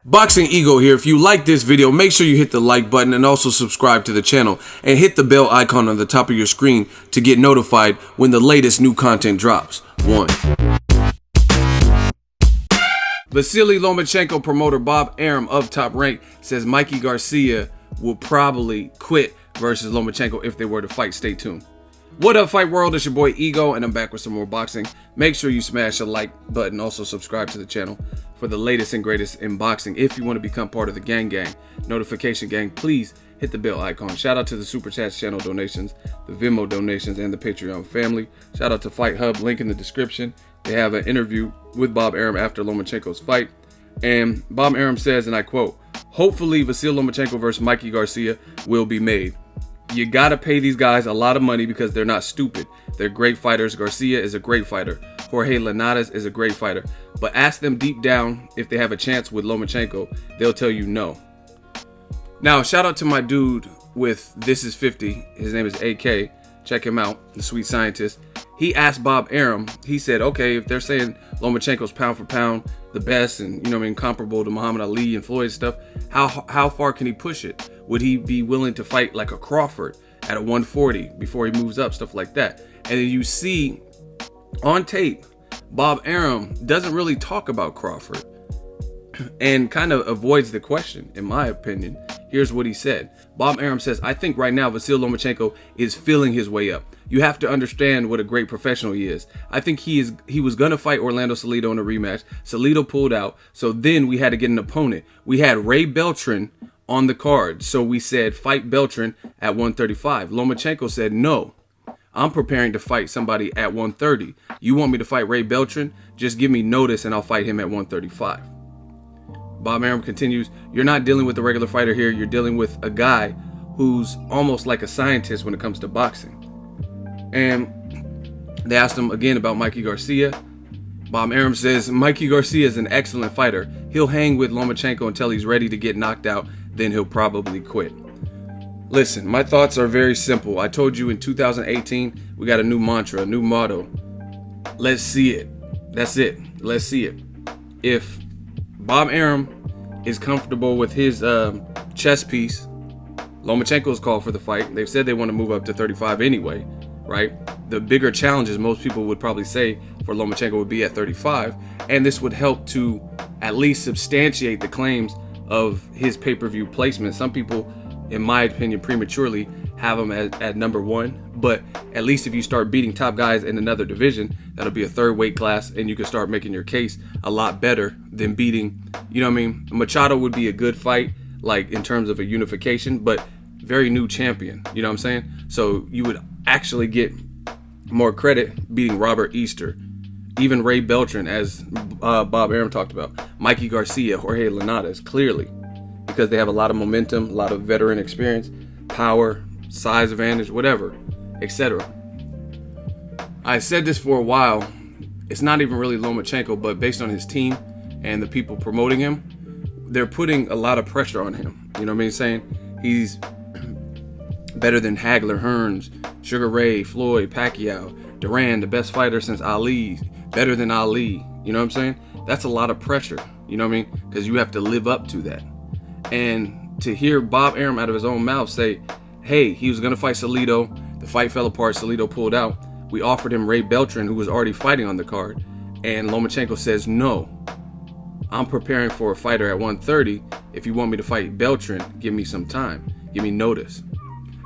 Boxing Ego here. If you like this video, make sure you hit the like button and also subscribe to the channel and hit the bell icon on the top of your screen to get notified when the latest new content drops. Vasiliy Lomachenko promoter Bob Arum of Top Rank says Mikey Garcia will probably quit versus Lomachenko if they were to fight. Stay tuned. What up, fight world? It's your boy Ego, and I'm back with some more boxing. Make sure you smash the like button. Also subscribe to the channel for the latest and greatest in boxing. If you want to become part of the gang notification gang, please hit the bell icon. Shout out to the Super Chats channel donations, the Venmo donations, and the Patreon family. Shout out to Fight Hub, link in the description. They have an interview with Bob Arum after Lomachenko's fight. And Bob Arum says, and I quote, "Hopefully Vasiliy Lomachenko versus Mikey Garcia will be made. You gotta pay these guys a lot of money because they're not stupid. They're great fighters. Garcia is a great fighter. Jorge Linares is a great fighter. But ask them deep down if they have a chance with Lomachenko. They'll tell you no." Now, shout out to my dude with This Is 50. His name is AK. Check him out, the sweet scientist. He asked Bob Arum, he said, okay, if they're saying Lomachenko's pound for pound the best and, comparable to Muhammad Ali and Floyd and stuff, how far can he push it? Would he be willing to fight like a Crawford at a 140 before he moves up, stuff like that? And then you see on tape, Bob Arum doesn't really talk about Crawford and kind of avoids the question, in my opinion. Here's what he said. Bob Arum says, "I think right now Vasiliy Lomachenko is feeling his way up. You have to understand what a great professional he is. I think he was going to fight Orlando Salido in a rematch. Salido pulled out, so then we had to get an opponent. We had Ray Beltran on the card, so we said fight Beltran at 135. Lomachenko said, no, I'm preparing to fight somebody at 130. You want me to fight Ray Beltran? Just give me notice and I'll fight him at 135. Bob Arum continues, "You're not dealing with a regular fighter here. You're dealing with a guy who's almost like a scientist when it comes to boxing." And they asked him again about Mikey Garcia. Bob Arum says, "Mikey Garcia is an excellent fighter. He'll hang with Lomachenko until he's ready to get knocked out. Then he'll probably quit." Listen, my thoughts are very simple. I told you in 2018, we got a new mantra, a new motto. Let's see it. That's it. Let's see it. If Bob Arum is comfortable with his chess piece, Lomachenko's called for the fight. They've said they want to move up to 35 anyway, right? The bigger challenges most people would probably say for Lomachenko would be at 35, and this would help to at least substantiate the claims of his pay-per-view placement. Some people, in my opinion, prematurely have him at number one, but at least if you start beating top guys in another division, that'll be a third weight class, and you can start making your case a lot better than beating, Machado would be a good fight, like in terms of a unification, but very new champion, you know what I'm saying? So you would actually get more credit beating Robert Easter, even Ray Beltran, as Bob Arum talked about, Mikey Garcia, Jorge Linares, clearly, because they have a lot of momentum, a lot of veteran experience, power, size advantage, whatever, etc. I said this for a while. It's not even really Lomachenko, but based on his team and the people promoting him, they're putting a lot of pressure on him. You know what I mean? Saying he's better than Hagler, Hearns, Sugar Ray, Floyd, Pacquiao, Duran, the best fighter since Ali, better than Ali. You know what I'm saying? That's a lot of pressure. You know what I mean? Because you have to live up to that. And to hear Bob Arum out of his own mouth say, hey, he was going to fight Salido. The fight fell apart. Salido pulled out. We offered him Ray Beltran, who was already fighting on the card. And Lomachenko says, no, I'm preparing for a fighter at 130. If you want me to fight Beltran, give me some time. Give me notice.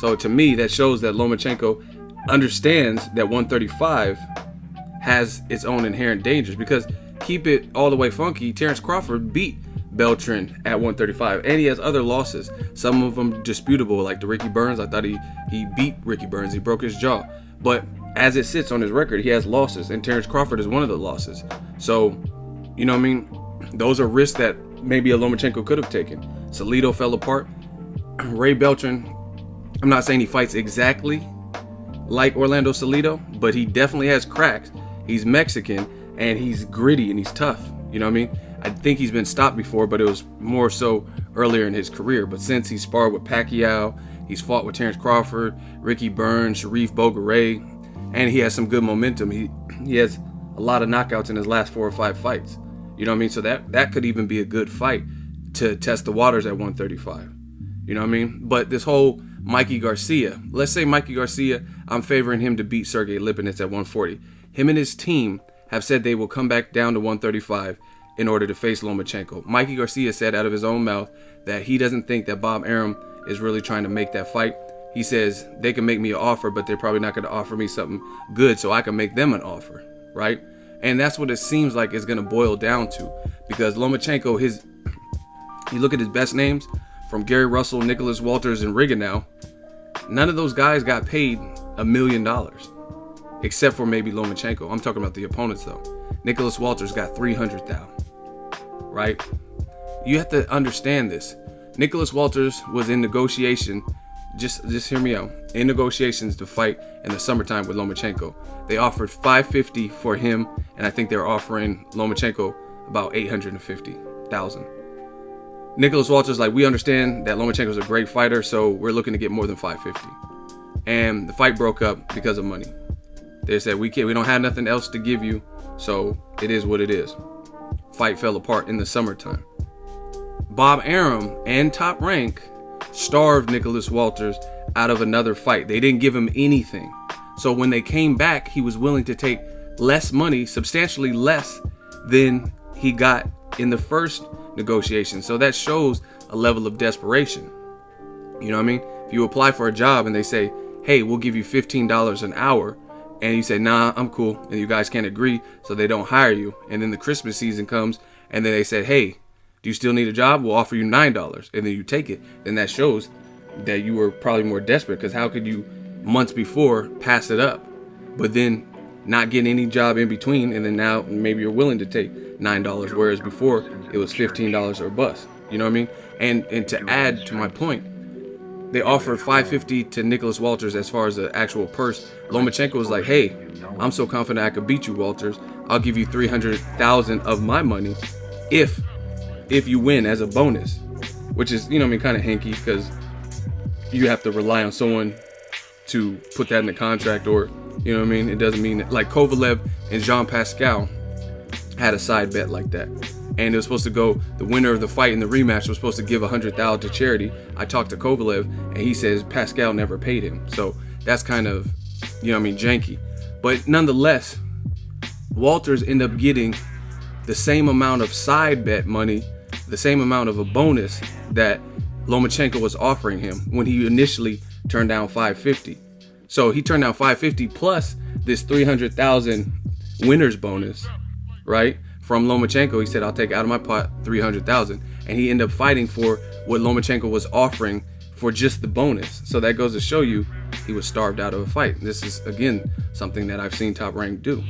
So to me, that shows that Lomachenko understands that 135 has its own inherent dangers, because keep it all the way funky, Terrence Crawford beat Beltran at 135, and he has other losses, some of them disputable, like the Ricky Burns. I thought he beat Ricky Burns, he broke his jaw, but as it sits on his record, he has losses, and Terrence Crawford is one of the losses. So, you know what I mean, those are risks that maybe a Lomachenko could have taken. Salido fell apart. Ray Beltran, I'm not saying he fights exactly like Orlando Salido, but he definitely has cracks. He's Mexican, and he's gritty, and he's tough, you know what I mean? I think he's been stopped before, but it was more so earlier in his career. But since he sparred with Pacquiao, he's fought with Terrence Crawford, Ricky Burns, Sharif Bogaray, and he has some good momentum. He has a lot of knockouts in his last 4 or 5 fights. You know what I mean? So that could even be a good fight. to test the waters at 135. You know what I mean? But this whole Mikey Garcia, let's say Mikey Garcia, I'm favoring him to beat Sergey Lipinets at 140. Him and his team have said they will come back down to 135 in order to face Lomachenko. Mikey Garcia said out of his own mouth that he doesn't think that Bob Arum is really trying to make that fight. He says they can make me an offer, but they're probably not going to offer me something good so I can make them an offer, right? And that's what it seems like it's going to boil down to, because Lomachenko, you look at his best names, from Gary Russell, Nicholas Walters, and Rigondeaux, none of those guys got paid $1 million, except for maybe Lomachenko. I'm talking about the opponents, though. Nicholas Walters got $300,000, right? You have to understand this. Nicholas Walters was in negotiation, just hear me out, in negotiations to fight in the summertime with Lomachenko. They offered $550 for him, and I think they're offering Lomachenko about $850,000. Nicholas Walters like, we understand that Lomachenko's a great fighter, so we're looking to get more than $550. And the fight broke up because of money. They said, we don't have nothing else to give you, so it is what it is. Fight fell apart in the summertime. Bob Arum and Top Rank starved Nicholas Walters out of another fight. They didn't give him anything. So when they came back, he was willing to take less money, substantially less than he got in the first negotiation. So that shows a level of desperation. You know what I mean? If you apply for a job and they say, hey, we'll give you $15 an hour, and you say, nah, I'm cool, and you guys can't agree, so they don't hire you. And then the Christmas season comes, and then they said, hey, do you still need a job? We'll offer you $9, and then you take it. Then that shows that you were probably more desperate, because how could you months before pass it up, but then not get any job in between, and then now maybe you're willing to take $9, whereas before it was $15 or bust. You know what I mean? And to add to my point, they offered $550 to Nicholas Walters as far as the actual purse. Lomachenko was like, hey, I'm so confident I could beat you, Walters. I'll give you $300,000 of my money if you win as a bonus, which is, you know what I mean, kind of hinky, because you have to rely on someone to put that in the contract, or, you know what I mean? It doesn't mean that, like Kovalev and Jean Pascal had a side bet like that. And it was supposed to go, the winner of the fight in the rematch was supposed to give $100,000 to charity. I talked to Kovalev, and he says Pascal never paid him. So that's kind of, you know what I mean, janky. But nonetheless, Walters ended up getting the same amount of side bet money, the same amount of a bonus that Lomachenko was offering him when he initially turned down $550. So he turned down $550 plus this $300,000 winner's bonus, right? From Lomachenko. He said, I'll take out of my pot $300,000, and he ended up fighting for what Lomachenko was offering for just the bonus. So that goes to show you he was starved out of a fight. This is, again, something that I've seen Top Rank do.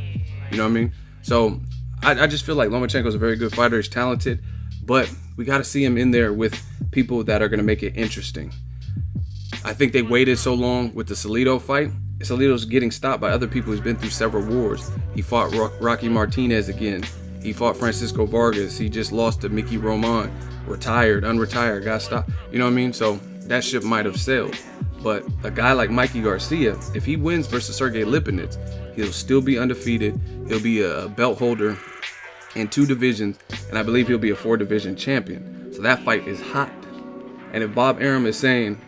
You know what I mean? So I just feel like Lomachenko is a very good fighter. He's talented, but we got to see him in there with people that are going to make it interesting. I think they waited so long with the Salido fight. Salido's getting stopped by other people. He's been through several wars. He fought Rocky Martinez again. He fought Francisco Vargas. He just lost to Mickey Roman. Retired, unretired, got stopped. You know what I mean? So that ship might have sailed. But a guy like Mikey Garcia, if he wins versus Sergey Lipinets, he'll still be undefeated. He'll be a belt holder in 2 divisions, and I believe he'll be a 4-division champion. So that fight is hot. And if Bob Arum is saying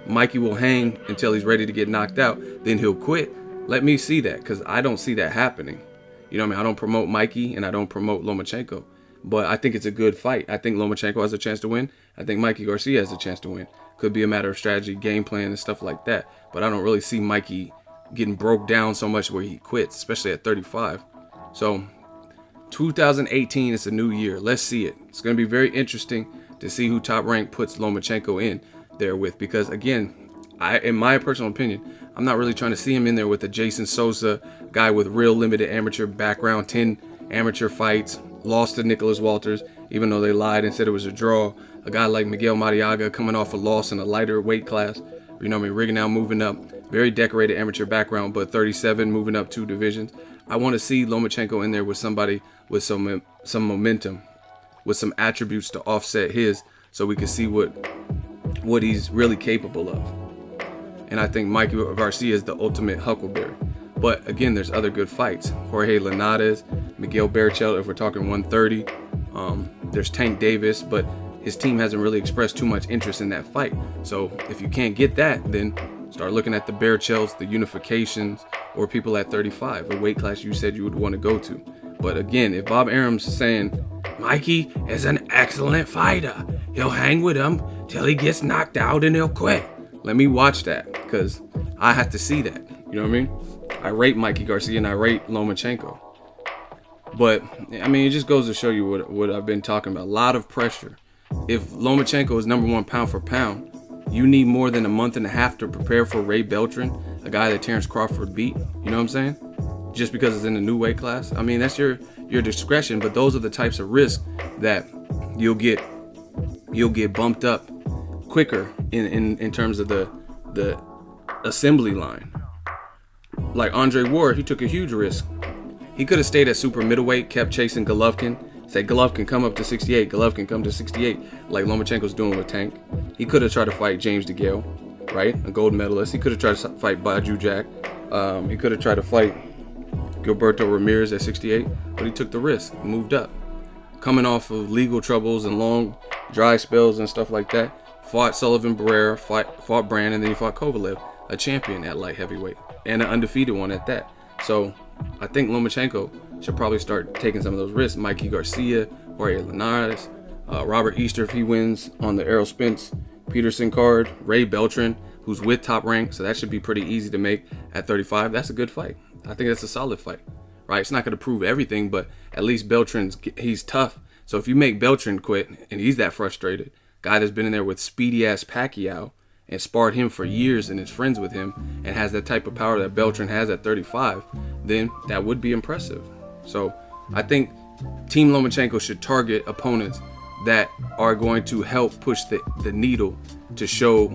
Mikey will hang until he's ready to get knocked out, then he'll quit, let me see that, because I don't see that happening. You know what I mean? I don't promote Mikey and I don't promote Lomachenko, but I think it's a good fight. I think Lomachenko has a chance to win. I think Mikey Garcia has a chance to win. Could be a matter of strategy, game plan, and stuff like that. But I don't really see Mikey getting broke down so much where he quits, especially at 35. So 2018 is a new year. Let's see it. It's going to be very interesting to see who Top Rank puts Lomachenko in there with, because again, in my personal opinion, I'm not really trying to see him in there with a Jason Sosa guy with real limited amateur background, 10 amateur fights, lost to Nicholas Walters, even though they lied and said it was a draw. A guy like Miguel Mariaga coming off a loss in a lighter weight class. You know what I mean? Rigondeaux moving up, very decorated amateur background, but 37 moving up 2 divisions. I want to see Lomachenko in there with somebody with some momentum, with some attributes to offset his, so we can see what he's really capable of. And I think Mikey Garcia is the ultimate huckleberry. But again, there's other good fights. Jorge Linares, Miguel Berchelt, if we're talking 130. There's Tank Davis, but his team hasn't really expressed too much interest in that fight. So if you can't get that, then start looking at the Barchells, the Unifications, or people at 35, a weight class you said you would want to go to. But again, if Bob Arum's saying, Mikey is an excellent fighter, he'll hang with him till he gets knocked out and he'll quit. Let me watch that, because I have to see that. You know what I mean? I rate Mikey Garcia and I rate Lomachenko. But, I mean, it just goes to show you what I've been talking about. A lot of pressure. If Lomachenko is #1 pound for pound, you need more than a month and a half to prepare for Ray Beltran, a guy that Terrence Crawford beat. You know what I'm saying? Just because it's in a new weight class. I mean, that's your discretion, but those are the types of risks that you'll get bumped up quicker in terms of the assembly line. Like Andre Ward, he took a huge risk. He could have stayed at super middleweight, kept chasing Golovkin, said Golovkin come up to 68, Golovkin come to 68, like Lomachenko's doing with Tank. He could have tried to fight James DeGale, right? A gold medalist. He could have tried to fight Baju Jack. He could have tried to fight Gilberto Ramirez at 68, but he took the risk, moved up. Coming off of legal troubles and long dry spells and stuff like that, fought Sullivan Barrera, fought Brand, and then he fought Kovalev, a champion at light heavyweight, and an undefeated one at that. So I think Lomachenko should probably start taking some of those risks. Mikey Garcia, Jorge Linares, Robert Easter if he wins on the Errol Spence Peterson card, Ray Beltran, who's with Top Rank, so that should be pretty easy to make at 35. That's a good fight. I think that's a solid fight, right? It's not going to prove everything, but at least he's tough. So if you make Beltran quit, and he's that frustrated, guy that's been in there with speedy-ass Pacquiao and sparred him for years and is friends with him and has that type of power that Beltran has at 35, then that would be impressive. So I think Team Lomachenko should target opponents that are going to help push the needle to show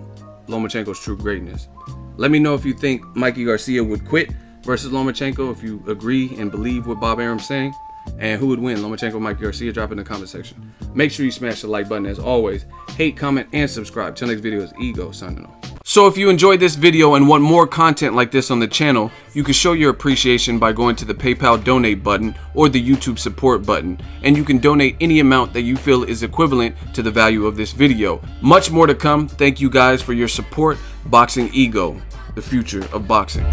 Lomachenko's true greatness. Let me know if you think Mikey Garcia would quit versus Lomachenko, if you agree and believe what Bob Arum's saying, and who would win, Lomachenko or Mikey Garcia. Drop it in the comment section. Make sure you smash the like button as always. Hate, comment, and subscribe. Till next video is Ego signing off. So if you enjoyed this video and want more content like this on the channel, you can show your appreciation by going to the PayPal donate button or the YouTube support button, and you can donate any amount that you feel is equivalent to the value of this video. Much more to come. Thank you guys for your support. Boxing Ego, the future of boxing.